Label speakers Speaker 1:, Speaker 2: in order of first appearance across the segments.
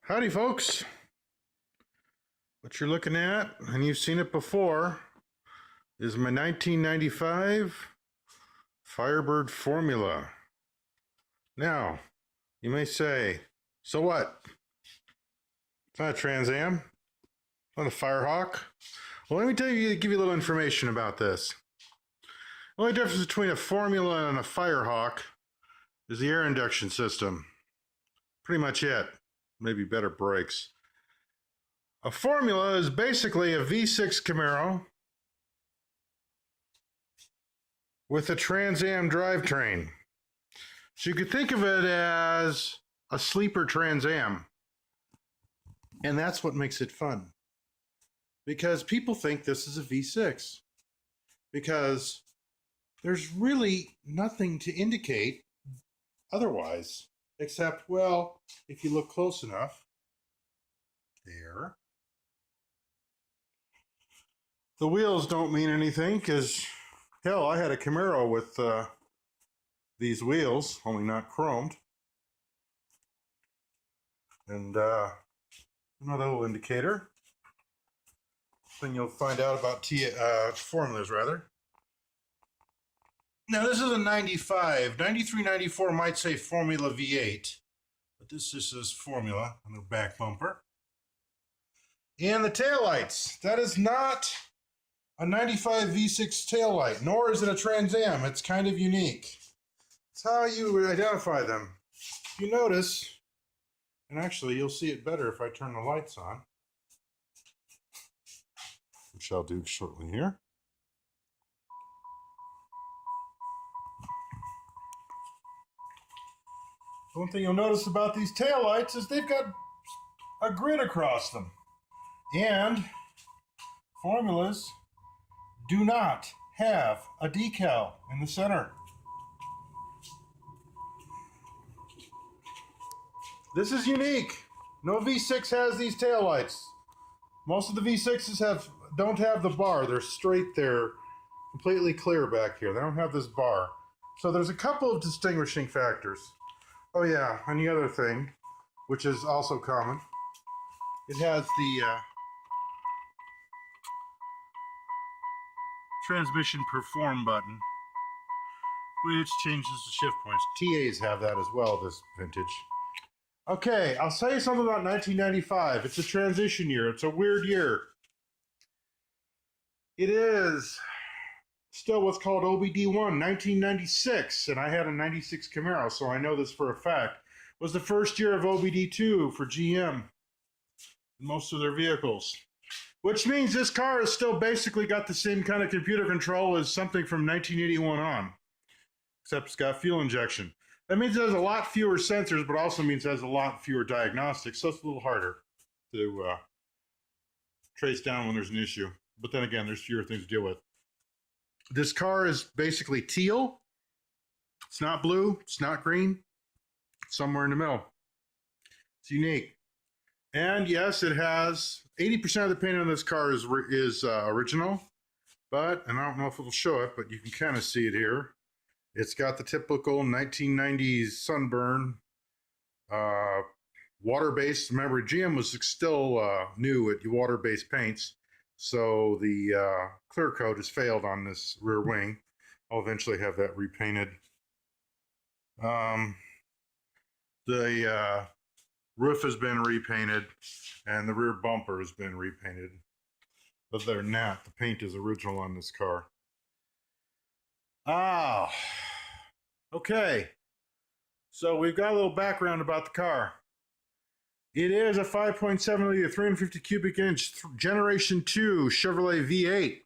Speaker 1: Howdy, folks. What you're looking at, and you've seen it before, is my 1995 Firebird Formula. Now, you may say, so what? It's not a Trans Am. It's not a Firehawk. Well, let me give you a little information about this. The only difference between a Formula and a Firehawk is the air induction system. Pretty much it. Maybe better brakes. A Formula is basically a V6 Camaro with a Trans Am drivetrain. So you could think of it as a sleeper Trans Am. And that's what makes it fun. Because people think this is a V6. Because there's really nothing to indicate otherwise. Except, well, if you look close enough, there. The wheels don't mean anything because, hell, I had a Camaro with these wheels, only not chromed. And another little indicator. Thing you'll find out about formulas, rather. Now, this is a 95. 93, 94 might say Formula V8. But this just says Formula on the back bumper. And the taillights. That is not a 95 V6 taillight, nor is it a Trans Am. It's kind of unique. It's how you identify them. If you notice, and actually you'll see it better if I turn the lights on, which I'll do shortly here. One thing you'll notice about these taillights is they've got a grid across them. And formulas do not have a decal in the center. This is unique. No V6 has these taillights. Most of the V6s don't have the bar. They're straight there, completely clear back here. They don't have this bar. So there's a couple of distinguishing factors. Oh yeah, and the other thing, which is also common, it has the transmission perform button, which changes the shift points. TAs have that as well, this vintage. Okay, I'll tell you something about 1995. It's a transition year. It's a weird year. It is still what's called OBD1, 1996, and I had a 96 Camaro, so I know this for a fact. It was the first year of OBD2 for GM in most of their vehicles. Which means this car has still basically got the same kind of computer control as something from 1981 on, except it's got fuel injection. That means it has a lot fewer sensors, but also means it has a lot fewer diagnostics, so it's a little harder to trace down when there's an issue. But then again, there's fewer things to deal with. This car is basically teal. It's not blue. It's not green. It's somewhere in the middle. It's unique. And yes, it has 80% of the paint on this car is original, but, and I don't know if it'll show it, but you can kind of see it here. It's got the typical 1990s sunburn, water-based. Remember, GM was still new at water-based paints, so the clear coat has failed on this rear wing. I'll eventually have that repainted. The roof has been repainted, and the rear bumper has been repainted. But they're not. The paint is original on this car. Okay. So we've got a little background about the car. It is a 5.7 liter, 350 cubic inch Generation 2 Chevrolet V8.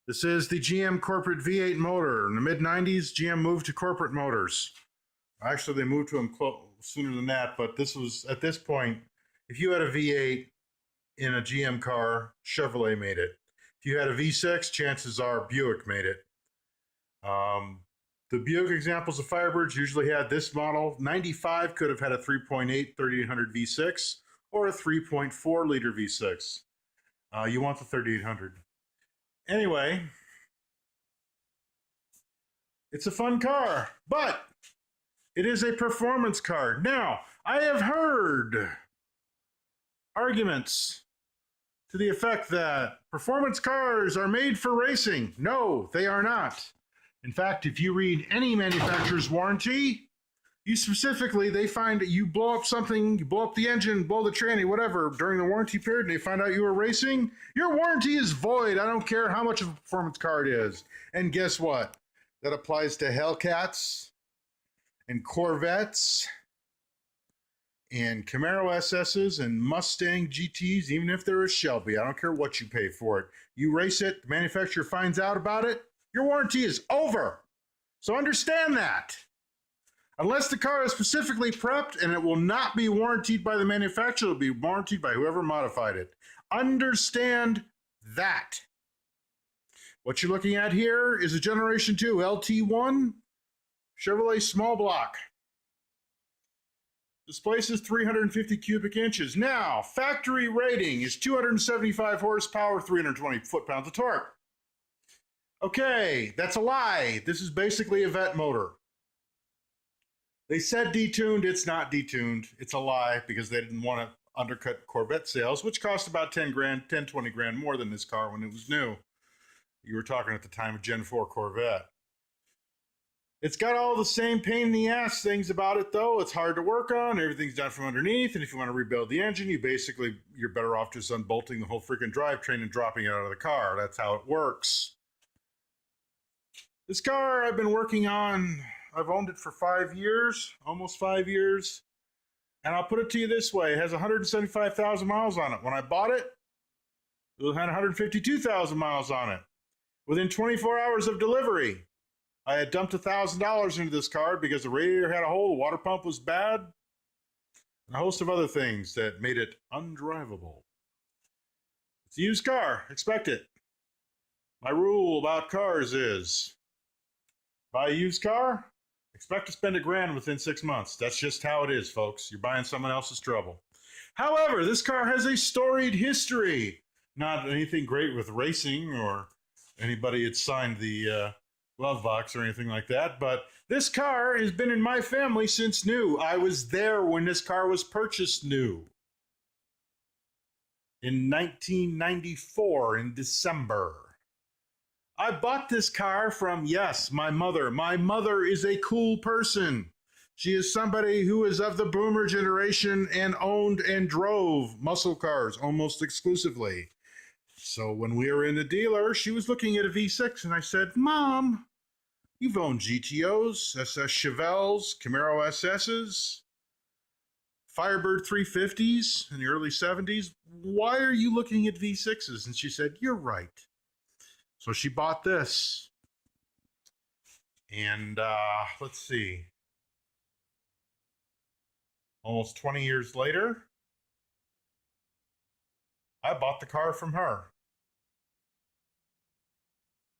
Speaker 1: This is the GM corporate V8 motor. In the mid-90s, GM moved to corporate motors. Actually, they moved to them sooner than that, but this was, at this point, if you had a V8 in a GM car, Chevrolet made it. If you had a V6, chances are Buick made it. The Buick examples of Firebirds usually had this model. 95 could have had a 3.8 3800 V6 or a 3.4 liter V6. You want the 3800. Anyway, it's a fun car, but it is a performance car. Now, I have heard arguments to the effect that performance cars are made for racing. No, they are not. In fact, if you read any manufacturer's warranty, they find that you blow up something, you blow up the engine, blow the tranny, whatever, during the warranty period, and they find out you were racing, your warranty is void. I don't care how much of a performance car it is. And guess what? That applies to Hellcats and Corvettes and Camaro SS's and Mustang GTs, even if they're a Shelby. I don't care what you pay for it. You race it, the manufacturer finds out about it, your warranty is over. So understand that. Unless the car is specifically prepped, and it will not be warranted by the manufacturer, it will be warranted by whoever modified it. Understand that. What you're looking at here is a Generation 2 LT1 Chevrolet small block. Displaces 350 cubic inches. Now, factory rating is 275 horsepower, 320 foot-pounds of torque. Okay, that's a lie. This is basically a Vette motor. They said detuned. It's not detuned. It's a lie because they didn't want to undercut Corvette sales, which cost about 10 grand, 10, 20 grand more than this car when it was new. You were talking at the time of Gen 4 Corvette. It's got all the same pain in the ass things about it, though. It's hard to work on. Everything's done from underneath. And if you want to rebuild the engine, you're better off just unbolting the whole freaking drivetrain and dropping it out of the car. That's how it works. This car I've been working on, I've owned it for 5 years, almost 5 years. And I'll put it to you this way. It has 175,000 miles on it. When I bought it, it had 152,000 miles on it. Within 24 hours of delivery, I had dumped $1,000 into this car because the radiator had a hole, the water pump was bad, and a host of other things that made it undrivable. It's a used car. Expect it. My rule about cars is, buy a used car, expect to spend $1,000 within 6 months. That's just how it is, folks. You're buying someone else's trouble. However, this car has a storied history. Not anything great with racing or anybody had signed the glove box or anything like that, but this car has been in my family since new. I was there when this car was purchased new. In 1994, in December. I bought this car from, yes, my mother. My mother is a cool person. She is somebody who is of the boomer generation and owned and drove muscle cars almost exclusively. So when we were in the dealer, she was looking at a V6, and I said, Mom, you've owned GTOs, SS Chevelles, Camaro SS's, Firebird 350s in the early 70s. Why are you looking at V6s? And she said, you're right. So she bought this. And let's see. Almost 20 years later, I bought the car from her.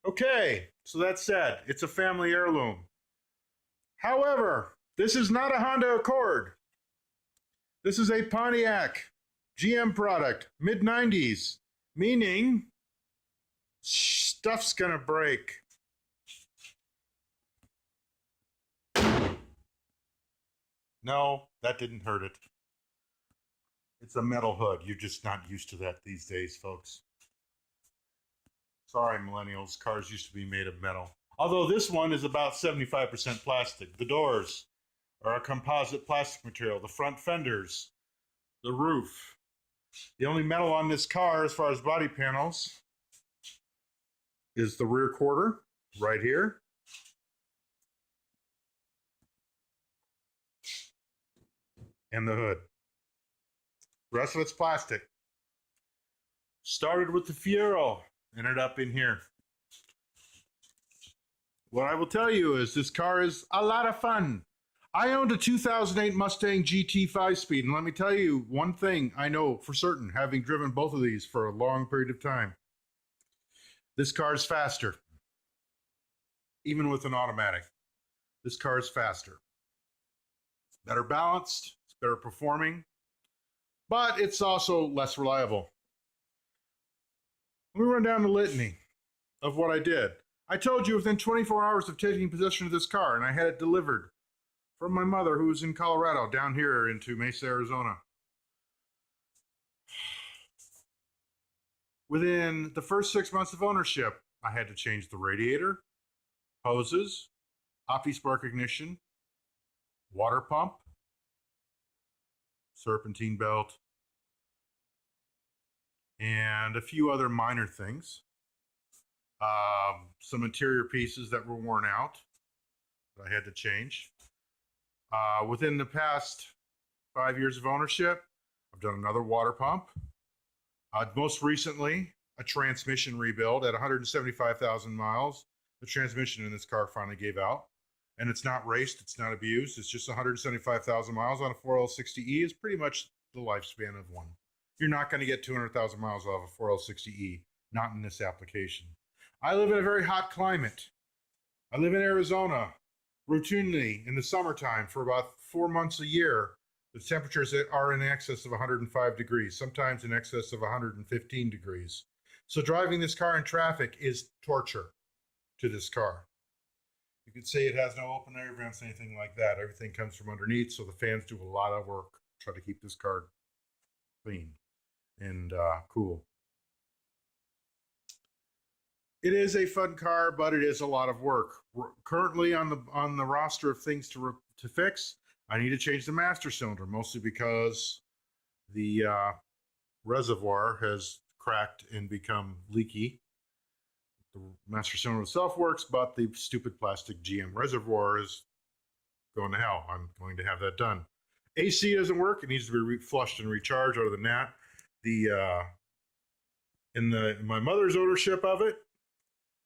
Speaker 1: Okay, so that said, it's a family heirloom. However, this is not a Honda Accord. This is a Pontiac GM product, mid-90s, meaning stuff's gonna break. No, that didn't hurt it. It's a metal hood. You're just not used to that these days, folks. Sorry, millennials. Cars used to be made of metal. Although this one is about 75% plastic. The doors are a composite plastic material. The front fenders, the roof. The only metal on this car, as far as body panels, is the rear quarter right here. And the hood. The rest of it's plastic. Started with the Fiero, ended up in here. What I will tell you is this car is a lot of fun. I owned a 2008 Mustang GT 5-speed, and let me tell you one thing I know for certain, having driven both of these for a long period of time. This car is faster. Even with an automatic. This car is faster. It's better balanced, it's better performing, but it's also less reliable. Let me run down the litany of what I did. I told you within 24 hours of taking possession of this car, and I had it delivered from my mother, who was in Colorado, down here into Mesa, Arizona. Within the first 6 months of ownership, I had to change the radiator, hoses, OptiSpark ignition, water pump, serpentine belt, and a few other minor things. Some interior pieces that were worn out that I had to change. Within the past 5 years of ownership, I've done another water pump. Most recently, a transmission rebuild at 175,000 miles. The transmission in this car finally gave out, and it's not raced, it's not abused. It's just 175,000 miles on a 4L60E is pretty much the lifespan of one. You're not going to get 200,000 miles off a 4L60E, not in this application. I live in a very hot climate. I live in Arizona routinely in the summertime for about 4 months a year. The temperatures are in excess of 105 degrees, sometimes in excess of 115 degrees. So driving this car in traffic is torture to this car. You could say it has no open air vents, anything like that. Everything comes from underneath, so the fans do a lot of work, try to keep this car clean and cool. It is a fun car, but it is a lot of work. We're currently on the roster of things to fix. I need to change the master cylinder, mostly because the reservoir has cracked and become leaky. The master cylinder itself works, but the stupid plastic GM reservoir is going to hell. I'm going to have that done. AC doesn't work. It needs to be flushed and recharged. Other than that, in my mother's ownership of it,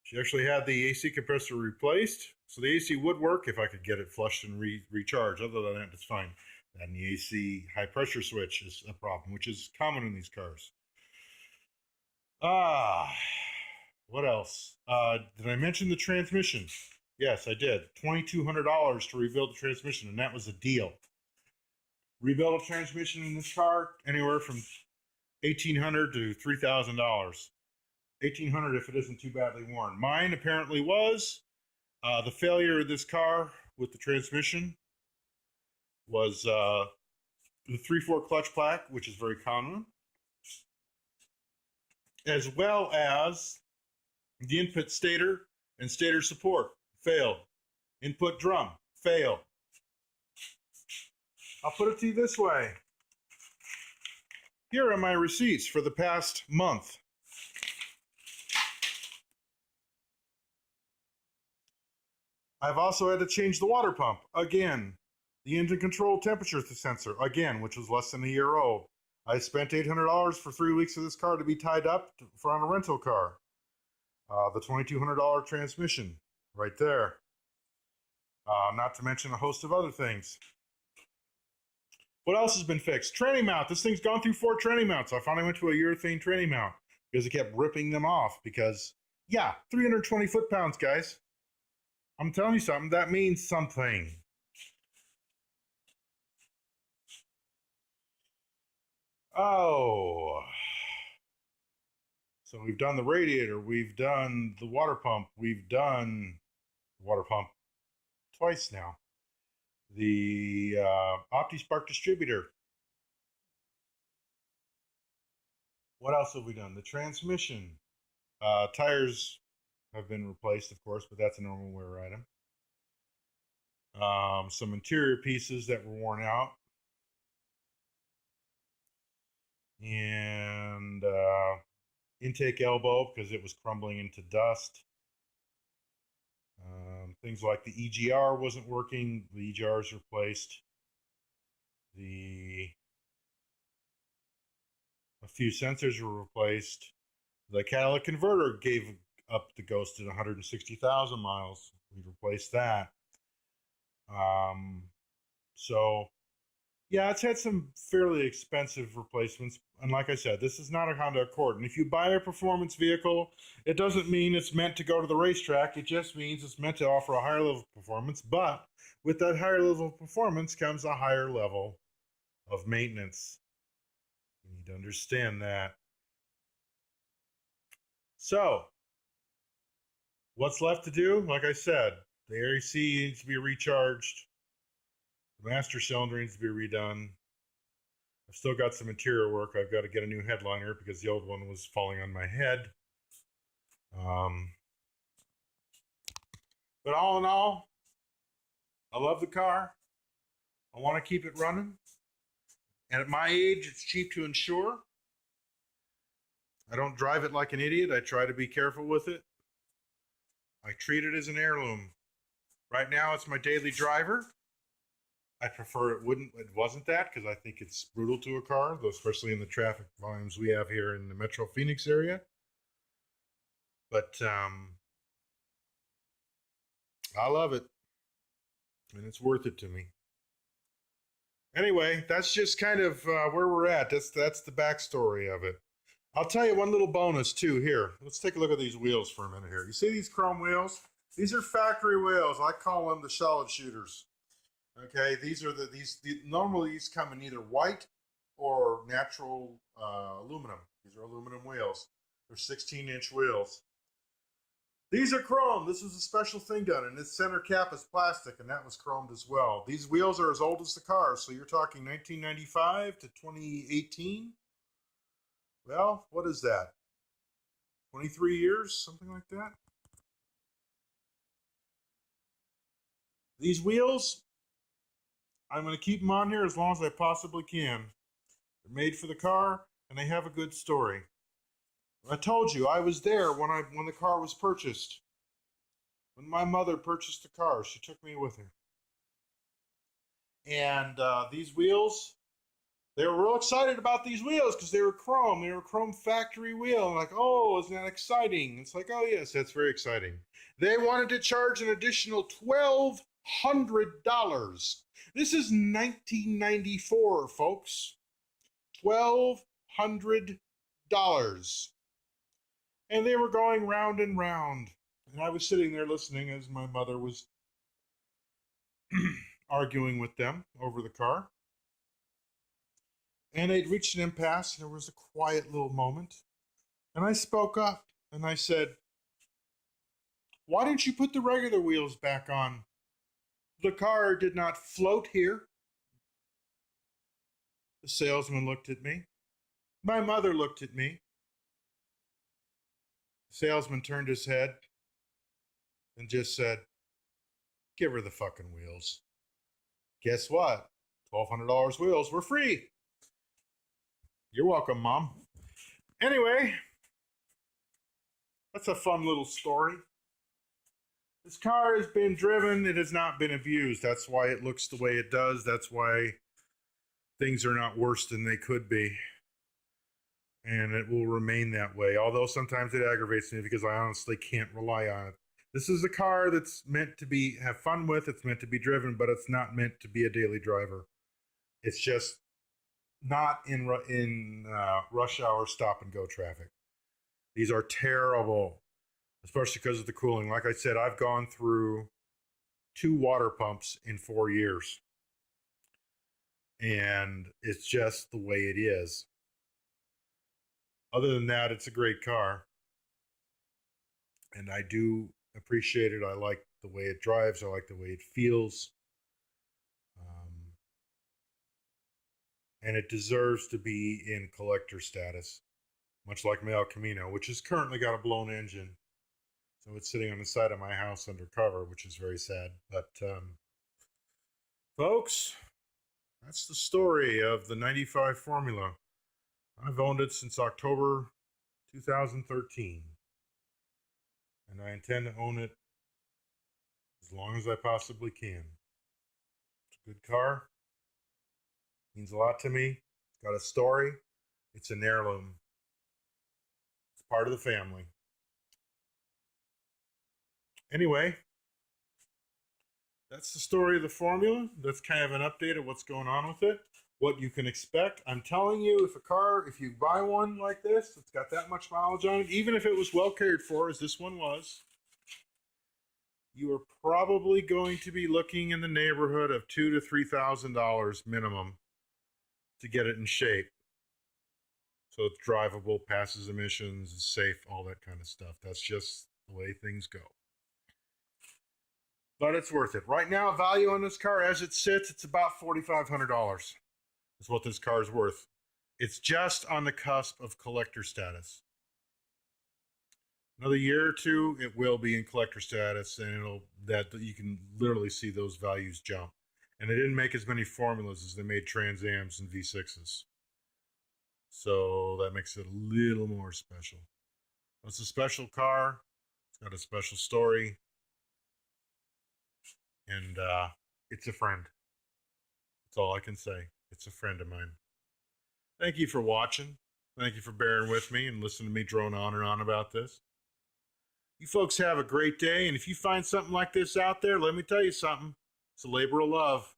Speaker 1: she actually had the AC compressor replaced, so the AC would work if I could get it flushed and recharged. Other than that, it's fine. And the AC high pressure switch is a problem, which is common in these cars. What else? Did I mention the transmission? Yes, I did. $2,200 to rebuild the transmission, and that was a deal. Rebuild a transmission in this car, anywhere from $1,800 to $3,000. $1,800 if it isn't too badly worn. Mine apparently was. The failure of this car with the transmission was the 3/4 clutch pack, which is very common, as well as the input stator and stator support failed. Input drum failed. I'll put it to you this way. Here are my receipts for the past month. I've also had to change the water pump again. The engine control temperature sensor again, which was less than a year old. I spent $800 for 3 weeks of this car to be tied up on a rental car. The $2,200 transmission right there. Not to mention a host of other things. What else has been fixed? Tranny mount. This thing's gone through 4 tranny mounts. I finally went to a urethane tranny mount because it kept ripping them off because, yeah, 320 foot-pounds, guys. I'm telling you something. That means something. Oh. So we've done the radiator. We've done the water pump. We've done the water pump twice now. The OptiSpark distributor. What else have we done? The transmission. Tires have been replaced, of course, but that's a normal wear item. Some interior pieces that were worn out. And intake elbow because it was crumbling into dust. Things like the EGR wasn't working. The EGR is replaced. A few sensors were replaced. The catalytic converter gave up the ghost at 160,000 miles. We replaced that. So, yeah, it's had some fairly expensive replacements. And like I said, this is not a Honda Accord. And if you buy a performance vehicle, it doesn't mean it's meant to go to the racetrack. It just means it's meant to offer a higher level of performance. But with that higher level of performance comes a higher level of maintenance. You need to understand that. So, what's left to do? Like I said, the AC needs to be recharged. The master cylinder needs to be redone. I've still got some interior work. I've got to get a new headliner because the old one was falling on my head. Um, but all in all, I love the car. I want to keep it running. And at my age, it's cheap to insure. I don't drive it like an idiot. I try to be careful with it. I treat it as an heirloom. Right now, it's my daily driver. I prefer it wasn't that because I think it's brutal to a car, though, especially in the traffic volumes we have here in the Metro Phoenix area. But I love it, and it's worth it to me. Anyway, that's just kind of where we're at. That's the backstory of it. I'll tell you one little bonus too. Here, let's take a look at these wheels for a minute. Here, you see these chrome wheels? These are factory wheels. I call them the solid shooters. Okay, these are normally these come in either white or natural aluminum. These are aluminum wheels. They're 16-inch wheels. These are chrome. This was a special thing done, and this center cap is plastic, and that was chromed as well. These wheels are as old as the car, so you're talking 1995 to 2018. Well, what is that? 23 years, something like that. These wheels, I'm going to keep them on here as long as I possibly can. They're made for the car, and they have a good story. I told you I was there when the car was purchased. When my mother purchased the car, she took me with her. And these wheels, they were real excited about these wheels because they were chrome. They were chrome factory wheel. I'm like, oh, isn't that exciting? It's like, oh yes, that's very exciting. They wanted to charge an additional $1,200. This is 1994, folks. $1,200. And they were going round and round. And I was sitting there listening as my mother was arguing with them over the car. And they'd reached an impasse, and there was a quiet little moment. And I spoke up, and I said, why didn't you put the regular wheels back on? The car did not float here. The salesman looked at me. My mother looked at me. The salesman turned his head and just said, give her the fucking wheels. Guess what? $1,200 wheels were free. You're welcome, Mom. Anyway, that's a fun little story. This car has been driven. It has not been abused. That's why it looks the way it does. That's why things are not worse than they could be. And it will remain that way. Although sometimes it aggravates me because I honestly can't rely on it. This is a car that's meant to have fun with. It's meant to be driven, but it's not meant to be a daily driver. It's just not in rush hour stop and go traffic. These are terrible, especially because of the cooling. Like I said, I've gone through 2 water pumps in 4 years. And it's just the way it is. Other than that, it's a great car. And I do appreciate it. I like the way it drives. I like the way it feels. And it deserves to be in collector status, much like my El Camino, which has currently got a blown engine. So it's sitting on the side of my house undercover, which is very sad. But folks, that's the story of the 95 Formula. I've owned it since October 2013. And I intend to own it as long as I possibly can. It's a good car. Means a lot to me. It's got a story. It's an heirloom. It's part of the family. Anyway, that's the story of the Formula. That's kind of an update of what's going on with it, what you can expect. I'm telling you, if you buy one like this, it's got that much mileage on it, even if it was well cared for, as this one was, you are probably going to be looking in the neighborhood of $2,000 to $3,000 minimum to get it in shape. So it's drivable, passes emissions, is safe, all that kind of stuff. That's just the way things go. But it's worth it. Right now, value on this car as it sits, it's about $4,500. That's what this car is worth. It's just on the cusp of collector status. Another year or two, it will be in collector status, and you can literally see those values jump. And they didn't make as many formulas as they made Trans Ams and V6s, so that makes it a little more special. It's a special car. It's got a special story, and it's a friend. That's all I can say. It's a friend of mine. Thank you for watching. Thank you for bearing with me and listening to me drone on and on about this. You folks have a great day, and if you find something like this out there, let me tell you something. It's a labor of love.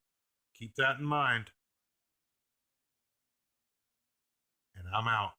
Speaker 1: Keep that in mind. And I'm out.